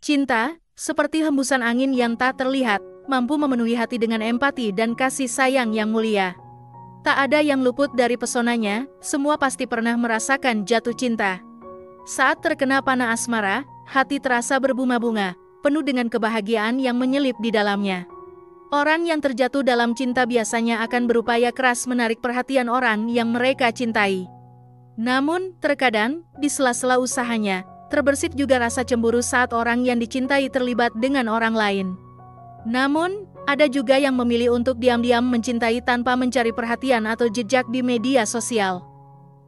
Cinta, seperti hembusan angin yang tak terlihat, mampu memenuhi hati dengan empati dan kasih sayang yang mulia. Tak ada yang luput dari pesonanya, semua pasti pernah merasakan jatuh cinta. Saat terkena panah asmara, hati terasa berbunga-bunga, penuh dengan kebahagiaan yang menyelip di dalamnya. Orang yang terjatuh dalam cinta biasanya akan berupaya keras menarik perhatian orang yang mereka cintai. Namun, terkadang, di sela-sela usahanya, terbersit juga rasa cemburu saat orang yang dicintai terlibat dengan orang lain. Namun, ada juga yang memilih untuk diam-diam mencintai tanpa mencari perhatian atau jejak di media sosial.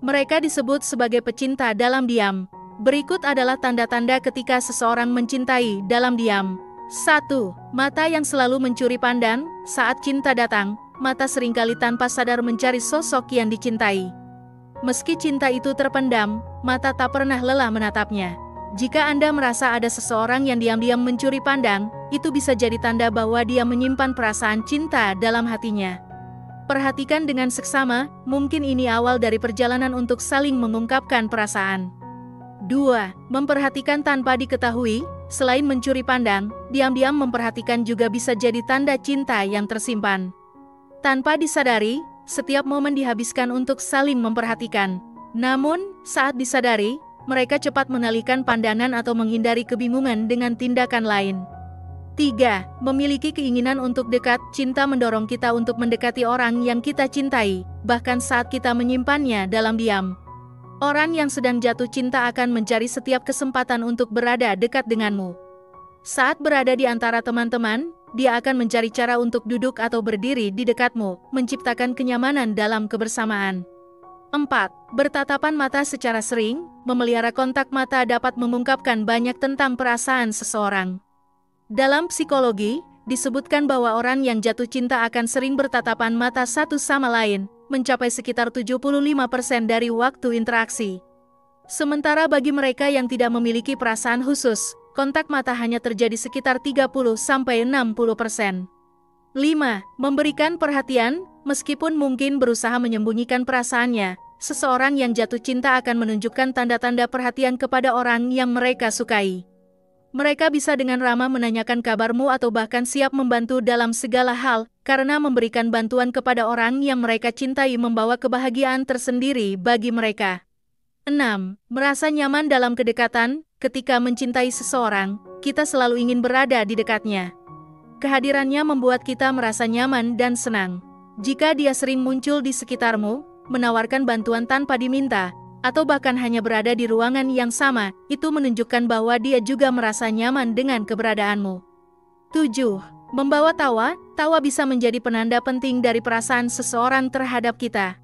Mereka disebut sebagai pecinta dalam diam. Berikut adalah tanda-tanda ketika seseorang mencintai dalam diam. 1. Mata yang selalu mencuri pandang. Saat cinta datang, mata seringkali tanpa sadar mencari sosok yang dicintai. Meski cinta itu terpendam, mata tak pernah lelah menatapnya. Jika Anda merasa ada seseorang yang diam-diam mencuri pandang, itu bisa jadi tanda bahwa dia menyimpan perasaan cinta dalam hatinya. Perhatikan dengan seksama, mungkin ini awal dari perjalanan untuk saling mengungkapkan perasaan. 2. Memperhatikan tanpa diketahui. Selain mencuri pandang, diam-diam memperhatikan juga bisa jadi tanda cinta yang tersimpan. Tanpa disadari, setiap momen dihabiskan untuk saling memperhatikan. Namun, saat disadari, mereka cepat mengalihkan pandangan atau menghindari kebingungan dengan tindakan lain. 3. Memiliki keinginan untuk dekat. Cinta mendorong kita untuk mendekati orang yang kita cintai, bahkan saat kita menyimpannya dalam diam. Orang yang sedang jatuh cinta akan mencari setiap kesempatan untuk berada dekat denganmu. Saat berada di antara teman-teman, dia akan mencari cara untuk duduk atau berdiri di dekatmu, menciptakan kenyamanan dalam kebersamaan. 4. Bertatapan mata secara sering. Memelihara kontak mata dapat mengungkapkan banyak tentang perasaan seseorang. Dalam psikologi, disebutkan bahwa orang yang jatuh cinta akan sering bertatapan mata satu sama lain, mencapai sekitar 75% dari waktu interaksi. Sementara bagi mereka yang tidak memiliki perasaan khusus, kontak mata hanya terjadi sekitar 30–60%. 5. Memberikan perhatian. Meskipun mungkin berusaha menyembunyikan perasaannya, seseorang yang jatuh cinta akan menunjukkan tanda-tanda perhatian kepada orang yang mereka sukai. Mereka bisa dengan ramah menanyakan kabarmu atau bahkan siap membantu dalam segala hal, karena memberikan bantuan kepada orang yang mereka cintai membawa kebahagiaan tersendiri bagi mereka. 6. Merasa nyaman dalam kedekatan. Ketika mencintai seseorang, kita selalu ingin berada di dekatnya. Kehadirannya membuat kita merasa nyaman dan senang. Jika dia sering muncul di sekitarmu, menawarkan bantuan tanpa diminta, atau bahkan hanya berada di ruangan yang sama, itu menunjukkan bahwa dia juga merasa nyaman dengan keberadaanmu. 7. Membawa tawa. Tawa bisa menjadi penanda penting dari perasaan seseorang terhadap kita.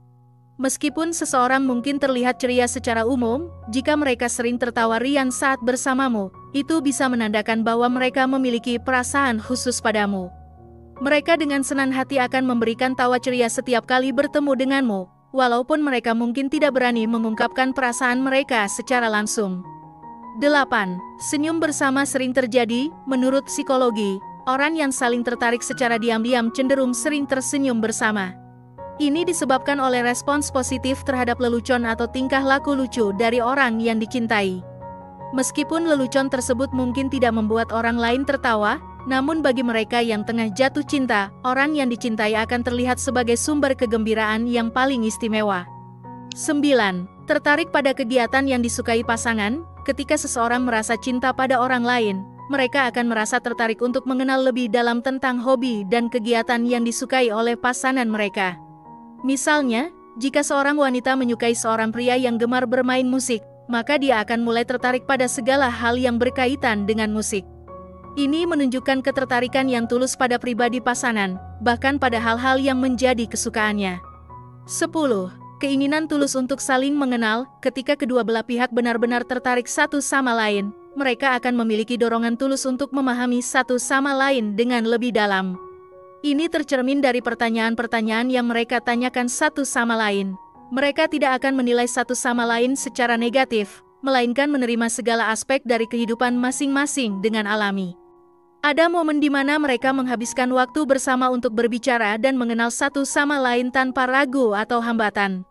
Meskipun seseorang mungkin terlihat ceria secara umum, jika mereka sering tertawa riang saat bersamamu, itu bisa menandakan bahwa mereka memiliki perasaan khusus padamu. Mereka dengan senang hati akan memberikan tawa ceria setiap kali bertemu denganmu, walaupun mereka mungkin tidak berani mengungkapkan perasaan mereka secara langsung. 8. Senyum bersama sering terjadi. Menurut psikologi, orang yang saling tertarik secara diam-diam cenderung sering tersenyum bersama. Ini disebabkan oleh respons positif terhadap lelucon atau tingkah laku lucu dari orang yang dicintai. Meskipun lelucon tersebut mungkin tidak membuat orang lain tertawa, namun bagi mereka yang tengah jatuh cinta, orang yang dicintai akan terlihat sebagai sumber kegembiraan yang paling istimewa. 9. Tertarik pada kegiatan yang disukai pasangan. Ketika seseorang merasa cinta pada orang lain, mereka akan merasa tertarik untuk mengenal lebih dalam tentang hobi dan kegiatan yang disukai oleh pasangan mereka. Misalnya, jika seorang wanita menyukai seorang pria yang gemar bermain musik, maka dia akan mulai tertarik pada segala hal yang berkaitan dengan musik. Ini menunjukkan ketertarikan yang tulus pada pribadi pasangan, bahkan pada hal-hal yang menjadi kesukaannya. 10. Keinginan tulus untuk saling mengenal. Ketika kedua belah pihak benar-benar tertarik satu sama lain, mereka akan memiliki dorongan tulus untuk memahami satu sama lain dengan lebih dalam. Ini tercermin dari pertanyaan-pertanyaan yang mereka tanyakan satu sama lain. Mereka tidak akan menilai satu sama lain secara negatif, melainkan menerima segala aspek dari kehidupan masing-masing dengan alami. Ada momen di mana mereka menghabiskan waktu bersama untuk berbicara dan mengenal satu sama lain tanpa ragu atau hambatan.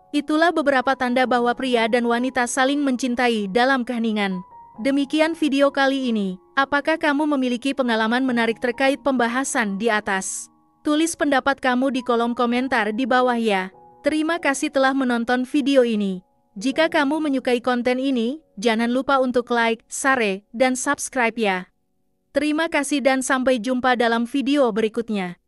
Itulah beberapa tanda bahwa pria dan wanita saling mencintai dalam keheningan. Demikian video kali ini. Apakah kamu memiliki pengalaman menarik terkait pembahasan di atas? Tulis pendapat kamu di kolom komentar di bawah ya. Terima kasih telah menonton video ini. Jika kamu menyukai konten ini, jangan lupa untuk like, share, dan subscribe ya. Terima kasih dan sampai jumpa dalam video berikutnya.